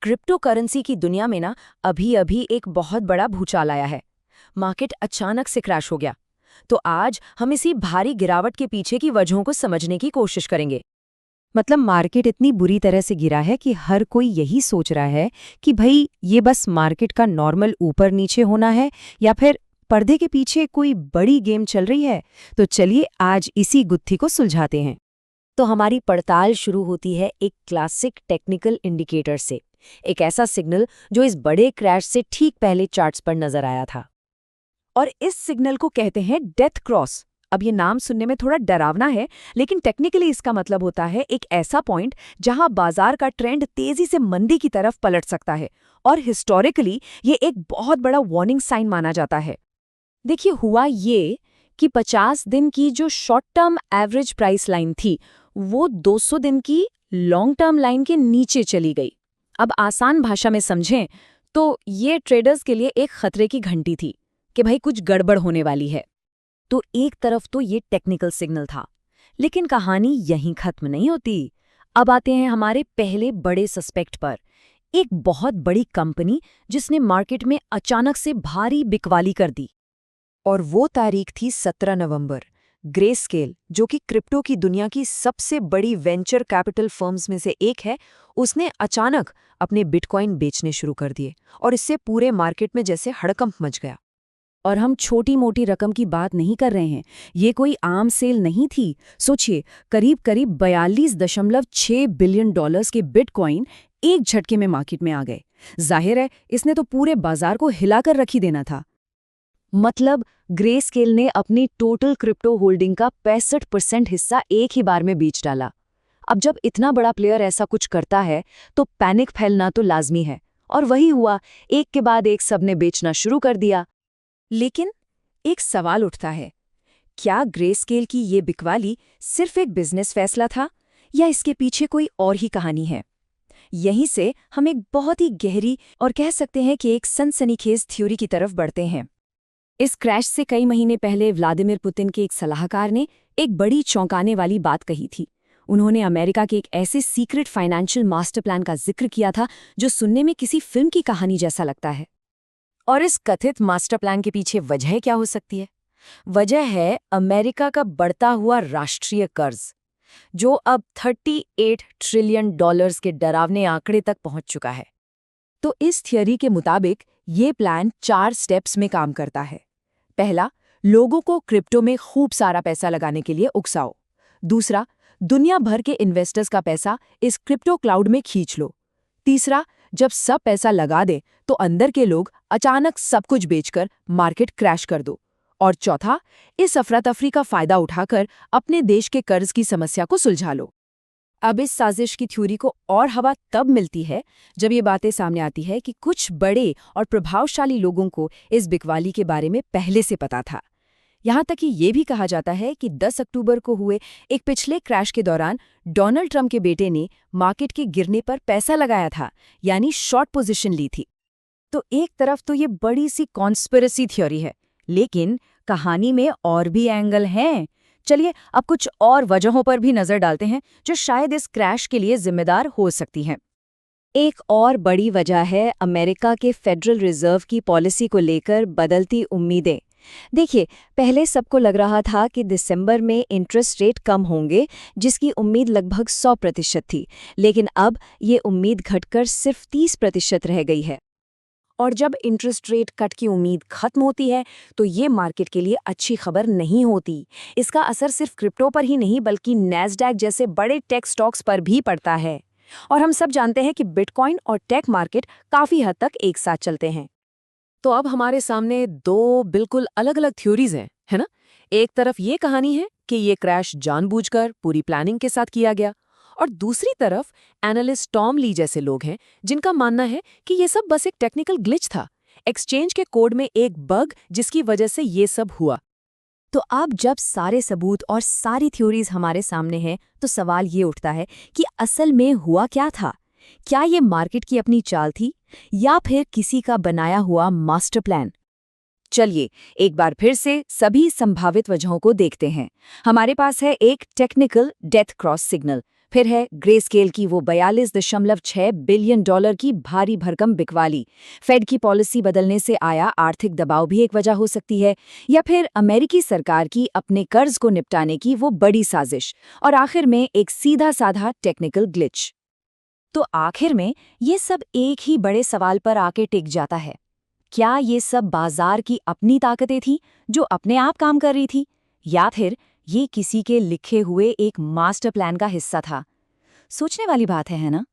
Crypto currency की दुनिया में ना अभी अभी एक बहुत बड़ा भूचाल आया है। मार्केट अचानक से क्रैश हो गया। तो आज हम इसी भारी गिरावट के पीछे की वजहों को समझने की कोशिश करेंगे। मतलब मार्केट इतनी बुरी तरह से गिरा है कि हर कोई यही सोच रहा है कि भाई ये बस मार्केट का नॉर्मल ऊपर नीचे होना है या फिर पर्दे के पीछे कोई बड़ी गेम चल रही है। तो चलिए आज इसी गुत्थी को सुलझाते हैं। तो हमारी पड़ताल शुरू होती है एक क्लासिक टेक्निकल इंडिकेटर से, एक ऐसा सिग्नल जो इस बड़े क्रैश से ठीक पहले चार्ट्स पर नजर आया था। और इस सिग्नल को कहते हैं डेथ क्रॉस। अब ये नाम सुनने में थोड़ा डरावना है, लेकिन टेक्निकली इसका मतलब होता है एक ऐसा पॉइंट जहां बाजार का ट्रेंड तेजी से मंदी की तरफ पलट सकता है। और हिस्टोरिकली ये एक बहुत बड़ा वार्निंग साइन माना जाता है। देखिए, हुआ ये कि 50 दिन की जो short term average price line थी, वो 200 दिन की लॉन्ग टर्म लाइन के नीचे चली गई। अब आसान भाषा में समझें तो ये ट्रेडर्स के लिए एक खतरे की घंटी थी कि भाई कुछ गड़बड़ होने वाली है। तो एक तरफ तो ये टेक्निकल सिग्नल था, लेकिन कहानी यहीं खत्म नहीं होती। अब आते हैं हमारे पहले बड़े सस्पेक्ट पर, एक बहुत बड़ी कंपनी जिसने मार्केट में अचानक से भारी बिकवाली कर दी। और वो तारीख थी 17 नवंबर। ग्रेस्केल, जो कि क्रिप्टो की दुनिया की सबसे बड़ी वेंचर कैपिटल फर्म्स में से एक है, उसने अचानक अपने बिटकॉइन बेचने शुरू कर दिए और इससे पूरे मार्केट में जैसे हड़कंप मच गया। और हम छोटी मोटी रकम की बात नहीं कर रहे हैं, ये कोई आम सेल नहीं थी। सोचिए, करीब करीब 42.6 बिलियन डॉलर्स के बिटकॉइन एक झटके में मार्केट में आ गए। जाहिर है, इसने तो पूरे बाजार को हिलाकर रखी देना था। मतलब ग्रेस्केल ने अपनी टोटल क्रिप्टो होल्डिंग का 65% हिस्सा एक ही बार में बेच डाला। अब जब इतना बड़ा प्लेयर ऐसा कुछ करता है तो पैनिक फैलना तो लाजमी है, और वही हुआ। एक के बाद एक सबने बेचना शुरू कर दिया। लेकिन एक सवाल उठता है, क्या ग्रेस्केल की ये बिकवाली सिर्फ एक बिजनेस फैसला था या इसके पीछे कोई और ही कहानी है? यहीं से हम एक बहुत ही गहरी और कह सकते हैं कि एक सनसनीखेज थ्योरी की तरफ बढ़ते हैं। इस क्रैश से कई महीने पहले व्लादिमीर पुतिन के एक सलाहकार ने एक बड़ी चौंकाने वाली बात कही थी। उन्होंने अमेरिका के एक ऐसे सीक्रेट फाइनेंशियल मास्टर प्लान का जिक्र किया था जो सुनने में किसी फिल्म की कहानी जैसा लगता है। और इस कथित मास्टर प्लान के पीछे वजह क्या हो सकती है? वजह है अमेरिका का बढ़ता हुआ राष्ट्रीय कर्ज, जो अब 38 ट्रिलियन डॉलर्स के डरावने आंकड़े तक पहुंच चुका है। तो इस थियरी के मुताबिक ये प्लान 4 स्टेप्स में काम करता है। पहला, लोगों को क्रिप्टो में खूब सारा पैसा लगाने के लिए उकसाओ। दूसरा, दुनिया भर के इन्वेस्टर्स का पैसा इस क्रिप्टो क्लाउड में खींच लो। तीसरा, जब सब पैसा लगा दे तो अंदर के लोग अचानक सब कुछ बेचकर मार्केट क्रैश कर दो। और चौथा, इस अफरा-तफरी का फायदा उठाकर अपने देश के कर्ज की समस्या को सुलझा लो। अब इस साजिश की थ्योरी को और हवा तब मिलती है जब ये बातें सामने आती है कि कुछ बड़े और प्रभावशाली लोगों को इस बिकवाली के बारे में पहले से पता था। यहाँ तक कि ये भी कहा जाता है कि 10 अक्टूबर को हुए एक पिछले क्रैश के दौरान डोनाल्ड ट्रंप के बेटे ने मार्केट के गिरने पर पैसा लगाया था, यानी शॉर्ट पोजीशन ली थी। तो एक तरफ तो ये बड़ी सी कॉन्स्पिरेसी थ्योरी है, लेकिन कहानी में और भी एंगल हैं। चलिए अब कुछ और वजहों पर भी नजर डालते हैं जो शायद इस क्रैश के लिए जिम्मेदार हो सकती हैं। एक और बड़ी वजह है अमेरिका के फेडरल रिजर्व की पॉलिसी को लेकर बदलती उम्मीदें। देखिए, पहले सबको लग रहा था कि दिसंबर में इंटरेस्ट रेट कम होंगे, जिसकी उम्मीद लगभग 100% थी, लेकिन अब ये उम्मीद घटकर सिर्फ 30% रह गई है। और जब इंटरेस्ट रेट कट की उम्मीद खत्म होती है तो ये मार्केट के लिए अच्छी खबर नहीं होती। इसका असर सिर्फ क्रिप्टो पर ही नहीं बल्कि नैस्डैक जैसे बड़े टेक स्टॉक्स पर भी पड़ता है। और हम सब जानते हैं कि बिटकॉइन और टेक मार्केट काफी हद तक एक साथ चलते हैं। तो अब हमारे सामने दो बिल्कुल अलग अलग थ्योरीज हैं, है ना? एक तरफ ये कहानी है कि ये क्रैश जानबूझकर पूरी प्लानिंग के साथ किया गया, और दूसरी तरफ एनालिस्ट टॉम ली जैसे लोग हैं जिनका मानना है कि ये सब बस एक टेक्निकल ग्लिच था, एक्सचेंज के कोड में एक बग जिसकी वजह से ये सब हुआ। तो अब जब सारे सबूत और सारी थ्योरीज हमारे सामने हैं तो सवाल ये उठता है कि असल में हुआ क्या था? क्या ये मार्केट की अपनी चाल थी या फिर किसी का बनाया हुआ मास्टर प्लान? चलिए एक बार फिर से सभी संभावित वजहों को देखते हैं। हमारे पास है एक टेक्निकल डेथ क्रॉस सिग्नल, फिर है ग्रेस्केल की वो 42.6 बिलियन डॉलर की भारी भरकम बिकवाली। फेड की पॉलिसी बदलने से आया आर्थिक दबाव भी एक वजह हो सकती है, या फिर अमेरिकी सरकार की अपने कर्ज को निपटाने की वो बड़ी साजिश, और आखिर में एक सीधा साधा टेक्निकल ग्लिच। तो आखिर में ये सब एक ही बड़े सवाल पर आके टिक जाता है। क्या ये सब बाजार की अपनी ताकतें थीं जो अपने आप काम कर रही थी, या फिर ये किसी के लिखे हुए एक मास्टर प्लान का हिस्सा था? सोचने वाली बात है ना?